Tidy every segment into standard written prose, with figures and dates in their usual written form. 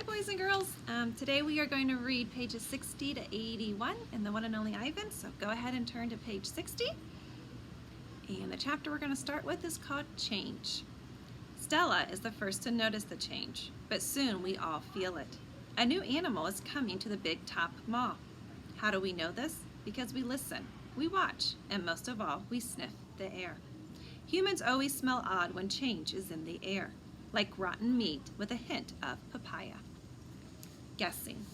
Hi boys and girls. Today we are going to read pages 60 to 81 in the one and only Ivan, so go ahead and turn to page 60. And the chapter we're going to start with is called Change. Stella is the first to notice the change, but soon we all feel it. A new animal is coming to the Big Top Mall. How do we know this? Because we listen, we watch, and most of all, we sniff the air. Humans always smell odd when change is in the air, like rotten meat with a hint of papaya. Guessing.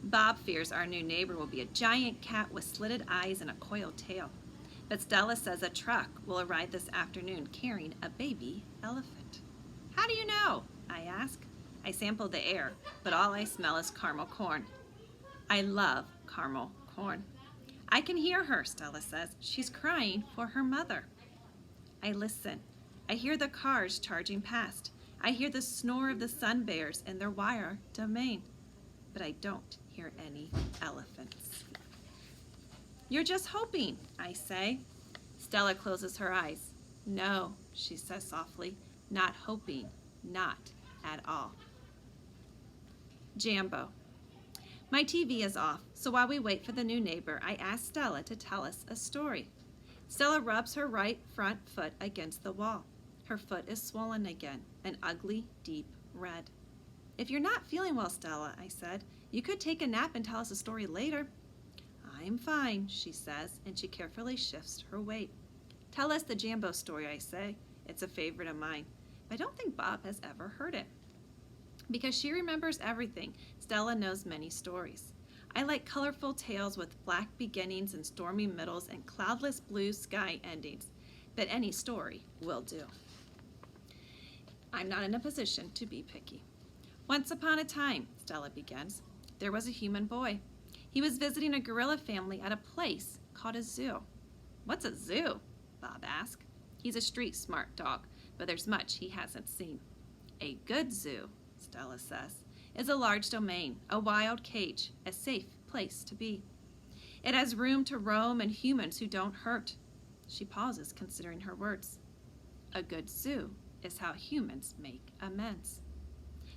Bob fears our new neighbor will be a giant cat with slitted eyes and a coiled tail. But Stella says a truck will arrive this afternoon carrying a baby elephant. How do you know? I ask. I sample the air, but all I smell is caramel corn. I love caramel corn. I can hear her, Stella says. She's crying for her mother. I listen. I hear the cars charging past. I hear the snore of the sun bears in their wire domain. But I don't hear any elephants. You're just hoping, I say. Stella closes her eyes. No, she says softly, not hoping, not at all. Jambo. My TV is off, so while we wait for the new neighbor, I ask Stella to tell us a story. Stella rubs her right front foot against the wall. Her foot is swollen again, an ugly, deep red. If you're not feeling well, Stella, I said, you could take a nap and tell us a story later. I'm fine, she says, and she carefully shifts her weight. Tell us the Jambo story, I say. It's a favorite of mine. I don't think Bob has ever heard it. Because she remembers everything, Stella knows many stories. I like colorful tales with black beginnings and stormy middles and cloudless blue sky endings, but any story will do. I'm not in a position to be picky. Once upon a time, Stella begins, there was a human boy. He was visiting a gorilla family at a place called a zoo. What's a zoo? Bob asked. He's a street smart dog, but there's much he hasn't seen. A good zoo, Stella says, is a large domain, a wild cage, a safe place to be. It has room to roam and humans who don't hurt. She pauses, considering her words. A good zoo is how humans make amends.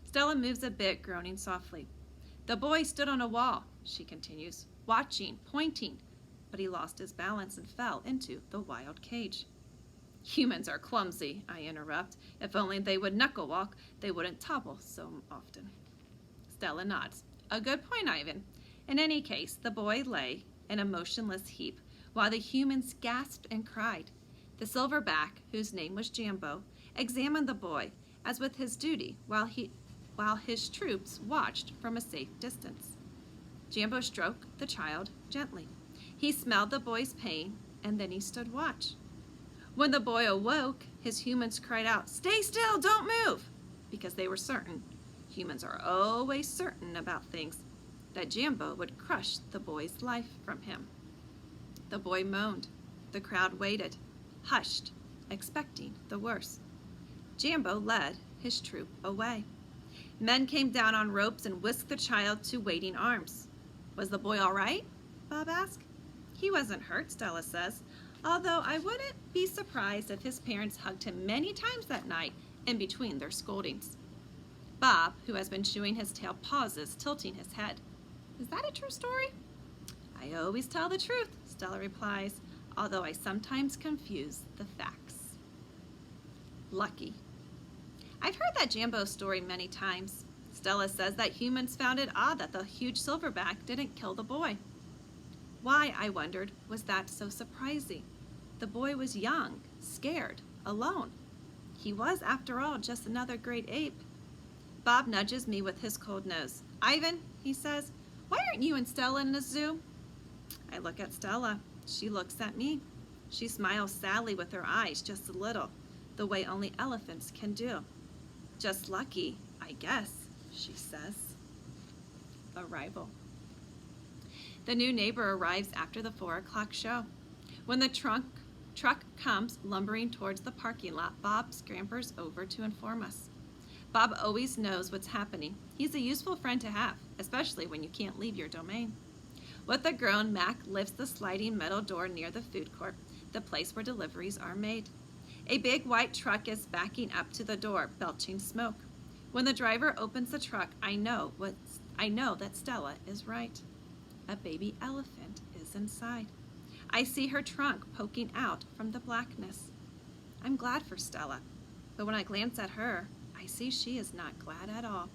Stella moves a bit, groaning softly. The boy stood on a wall, she continues, watching, pointing, but he lost his balance and fell into the wild cage. Humans are clumsy, I interrupt. If only they would knuckle walk, they wouldn't topple so often. Stella nods. A good point, Ivan. In any case, the boy lay in a motionless heap while the humans gasped and cried. The silverback, whose name was Jambo, examined the boy as with his duty while his troops watched from a safe distance. Jambo stroked the child gently. He smelled the boy's pain, and then he stood watch. When the boy awoke, his humans cried out, "Stay still, don't move," because they were certain, humans are always certain about things, that Jambo would crush the boy's life from him. The boy moaned. The crowd waited, hushed, expecting the worst. Jambo led his troop away. Men came down on ropes and whisked the child to waiting arms. Was the boy all right? Bob asked. He wasn't hurt, Stella says, although I wouldn't be surprised if his parents hugged him many times that night in between their scoldings. Bob, who has been chewing his tail, pauses, tilting his head. Is that a true story? I always tell the truth, Stella replies, although I sometimes confuse the facts. Lucky. I've heard that Jambo story many times. Stella says that humans found it odd that the huge silverback didn't kill the boy. Why, I wondered, was that so surprising? The boy was young, scared, alone. He was, after all, just another great ape. Bob nudges me with his cold nose. Ivan, he says, why aren't you and Stella in the zoo? I look at Stella. She looks at me. She smiles sadly with her eyes just a little, the way only elephants can do. Just lucky, I guess, she says. Arrival. The new neighbor arrives after the 4 o'clock show. When the truck comes lumbering towards the parking lot, Bob scampers over to inform us. Bob always knows what's happening. He's a useful friend to have, especially when you can't leave your domain. With a groan, Mac lifts the sliding metal door near the food court, the place where deliveries are made. A big white truck is backing up to the door, belching smoke. When the driver opens the truck, I know that Stella is right. A baby elephant is inside. I see her trunk poking out from the blackness. I'm glad for Stella, but when I glance at her, I see she is not glad at all.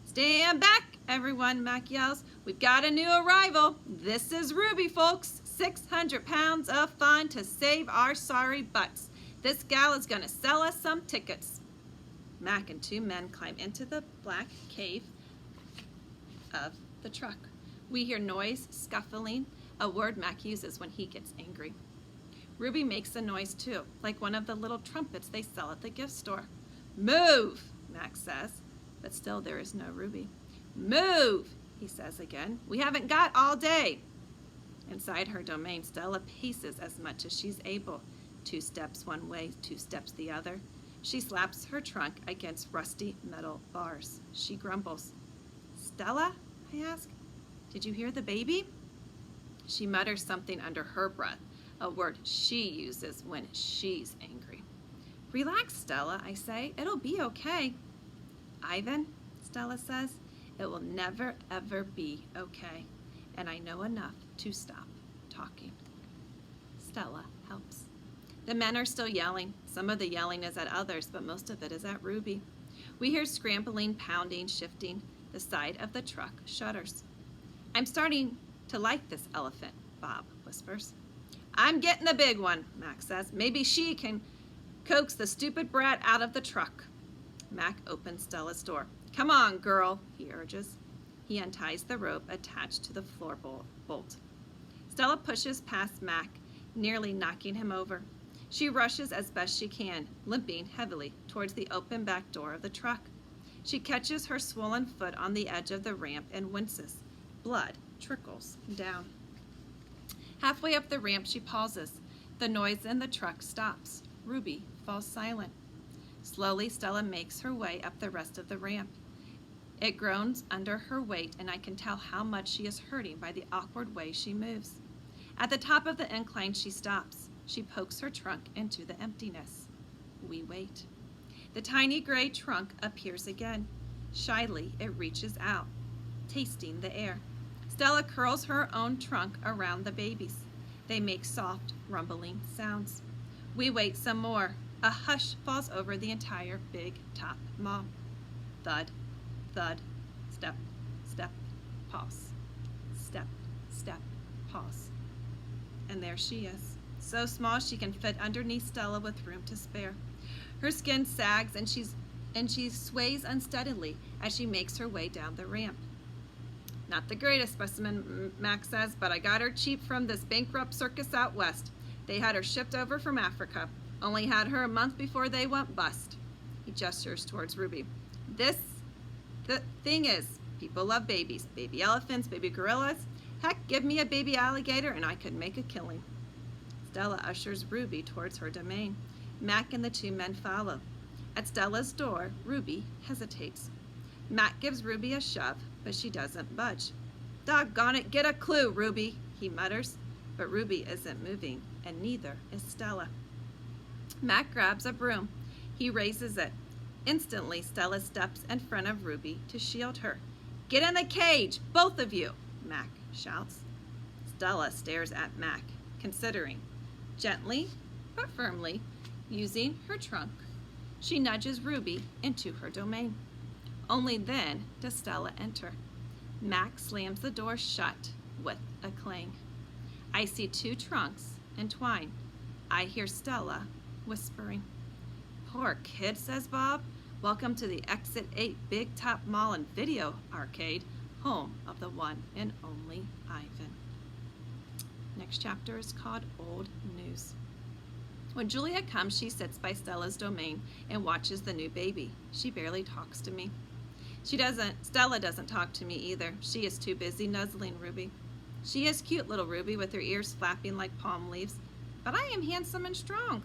Stand back, everyone, Mac yells. We've got a new arrival. This is Ruby, folks. 600 pounds of fun to save our sorry butts. This gal is going to sell us some tickets. Mac and two men climb into the black cave of the truck. We hear noise, scuffling, a word Mac uses when he gets angry. Ruby makes a noise too, like one of the little trumpets they sell at the gift store. Move, Mac says, but still there is no Ruby. Move, he says again. We haven't got all day. Inside her domain, Stella paces as much as she's able. 2 steps one way, 2 steps the other. She slaps her trunk against rusty metal bars. She grumbles. Stella, I ask, did you hear the baby? She mutters something under her breath, a word she uses when she's angry. Relax, Stella, I say. It'll be okay. Ivan, Stella says, it will never, ever be okay. And I know enough to stop talking. Stella helps. The men are still yelling. Some of the yelling is at others, but most of it is at Ruby. We hear scrambling, pounding, shifting. The side of the truck shudders. I'm starting to like this elephant, Bob whispers. I'm getting the big one, Mac says. Maybe she can coax the stupid brat out of the truck. Mac opens Stella's door. Come on, girl, he urges. He unties the rope attached to the floor bolt. Stella pushes past Mac, nearly knocking him over. She rushes as best she can, limping heavily towards the open back door of the truck. She catches her swollen foot on the edge of the ramp and winces. Blood trickles down. Halfway up the ramp, she pauses. The noise in the truck stops. Ruby falls silent. Slowly, Stella makes her way up the rest of the ramp. It groans under her weight, and I can tell how much she is hurting by the awkward way she moves. At the top of the incline, she stops. She pokes her trunk into the emptiness. We wait. The tiny gray trunk appears again. Shyly, it reaches out, tasting the air. Stella curls her own trunk around the baby's. They make soft, rumbling sounds. We wait some more. A hush falls over the entire big top mall. Thud, thud, step, step, pause. Step, step, pause. And there she is, so small she can fit underneath Stella with room to spare. Her skin sags and she sways unsteadily as she makes her way down the ramp. Not the greatest specimen, Mac says, but I got her cheap from this bankrupt circus out west. They had her shipped over from Africa. Only had her a month before they went bust. He gestures towards Ruby. The thing is, people love babies. Baby elephants, baby gorillas. Heck, give me a baby alligator and I could make a killing. Stella ushers Ruby towards her domain. Mac and the 2 men follow. At Stella's door, Ruby hesitates. Mac gives Ruby a shove, but she doesn't budge. Doggone it, get a clue, Ruby, he mutters. But Ruby isn't moving, and neither is Stella. Mac grabs a broom. He raises it. Instantly, Stella steps in front of Ruby to shield her. Get in the cage, both of you, Mac shouts. Stella stares at Mac, considering. Gently, but firmly, using her trunk, she nudges Ruby into her domain. Only then does Stella enter. Mac slams the door shut with a clang. I see 2 trunks entwine. I hear Stella whispering. Poor kid, says Bob. Welcome to the Exit 8 Big Top Mall and Video Arcade, home of the one and only Ivan. Next chapter is called Old News. When Julia comes, she sits by Stella's domain and watches the new baby. She barely talks to me. Stella doesn't talk to me either. She is too busy nuzzling Ruby. She is cute, little Ruby, with her ears flapping like palm leaves, but I am handsome and strong.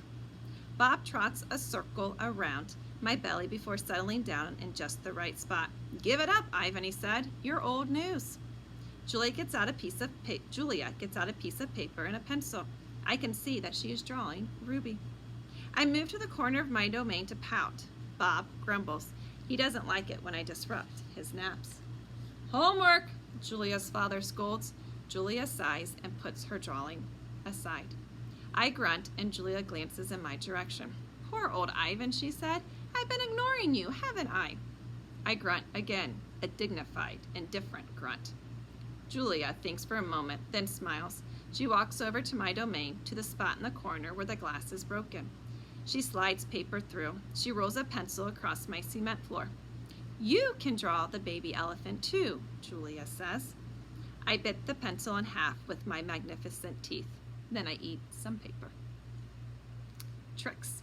Bob trots a circle around my belly before settling down in just the right spot. Give it up, Ivan, he said. You're old news. Julia gets out a piece of paper and a pencil. I can see that she is drawing Ruby. I move to the corner of my domain to pout. Bob grumbles. He doesn't like it when I disrupt his naps. Homework, Julia's father scolds. Julia sighs and puts her drawing aside. I grunt and Julia glances in my direction. Poor old Ivan, she said. I've been ignoring you, haven't I? I grunt again, a dignified, indifferent grunt. Julia thinks for a moment, then smiles. She walks over to my domain, to the spot in the corner where the glass is broken. She slides paper through. She rolls a pencil across my cement floor. You can draw the baby elephant too, Julia says. I bit the pencil in half with my magnificent teeth. Then I eat some paper. Tricks.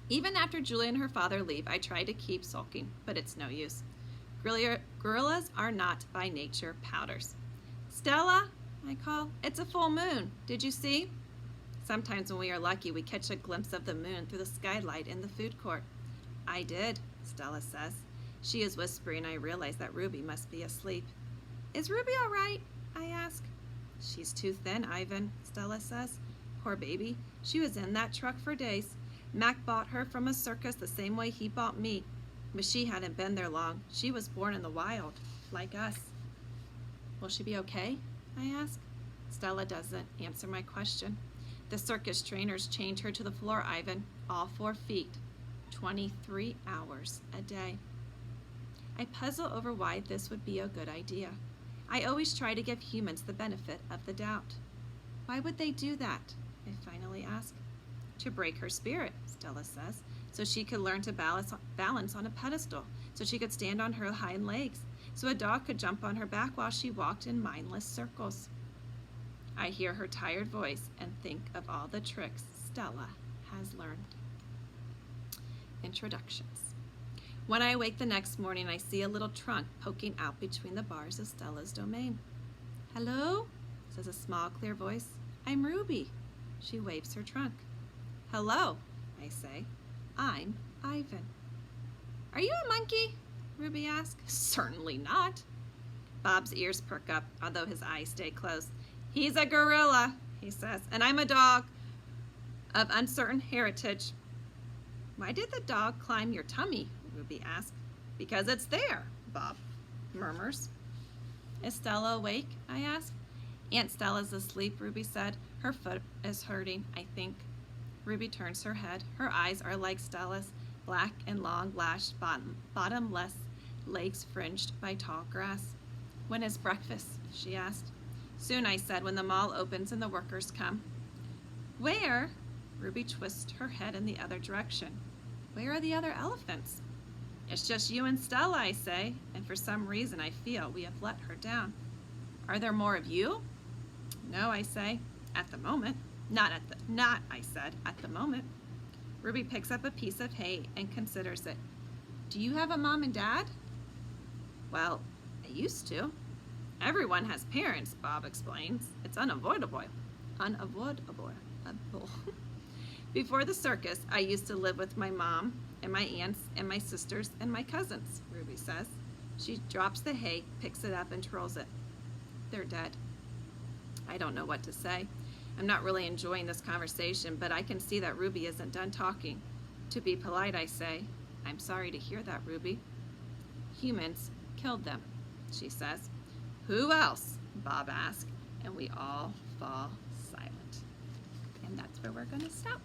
Even after Julia and her father leave, I try to keep sulking, but it's no use. Gorillas are not by nature powders. Stella, I call, it's a full moon. Did you see? Sometimes when we are lucky, we catch a glimpse of the moon through the skylight in the food court. I did, Stella says. She is whispering. I realize that Ruby must be asleep. Is Ruby all right? I ask. She's too thin, Ivan, Stella says. Poor baby. She was in that truck for days. Mac bought her from a circus the same way he bought me. But she hadn't been there long. She was born in the wild, like us. Will she be okay? I ask. Stella doesn't answer my question. The circus trainers chained her to the floor, Ivan, all 4 feet, 23 hours a day. I puzzle over why this would be a good idea. I always try to give humans the benefit of the doubt. Why would they do that? I finally ask. To break her spirit, Stella says, so she could learn to balance on a pedestal, so she could stand on her hind legs, so a dog could jump on her back while she walked in mindless circles. I hear her tired voice and think of all the tricks Stella has learned. Introductions. When I awake the next morning, I see a little trunk poking out between the bars of Stella's domain. Hello, says a small, clear voice. I'm Ruby. She waves her trunk. Hello, I say. I'm Ivan. Are you a monkey? Ruby asks. Certainly not. Bob's ears perk up, although his eyes stay closed. He's a gorilla, he says, and I'm a dog of uncertain heritage. Why did the dog climb your tummy? Ruby asks. Because it's there, Bob murmurs. Is Stella awake? I ask. Aunt Stella's asleep, Ruby said. Her foot is hurting, I think. Ruby turns her head. Her eyes are like Stella's, black and long, lashed, bottomless, legs fringed by tall grass. When is breakfast? She asked. Soon, I said, when the mall opens and the workers come. Where? Ruby twists her head in the other direction. Where are the other elephants? It's just you and Stella, I say, and for some reason I feel we have let her down. Are there more of you? No, I say, at the moment. Not, I said, at the moment. Ruby picks up a piece of hay and considers it. Do you have a mom and dad? Well, I used to. Everyone has parents, Bob explains. It's unavoidable. Unavoidable. Before the circus, I used to live with my mom and my aunts and my sisters and my cousins, Ruby says. She drops the hay, picks it up, and twirls it. They're dead. I don't know what to say. I'm not really enjoying this conversation, but I can see that Ruby isn't done talking. To be polite, I say, I'm sorry to hear that, Ruby. Humans killed them, she says. Who else? Bob asks, and we all fall silent. And that's where we're going to stop.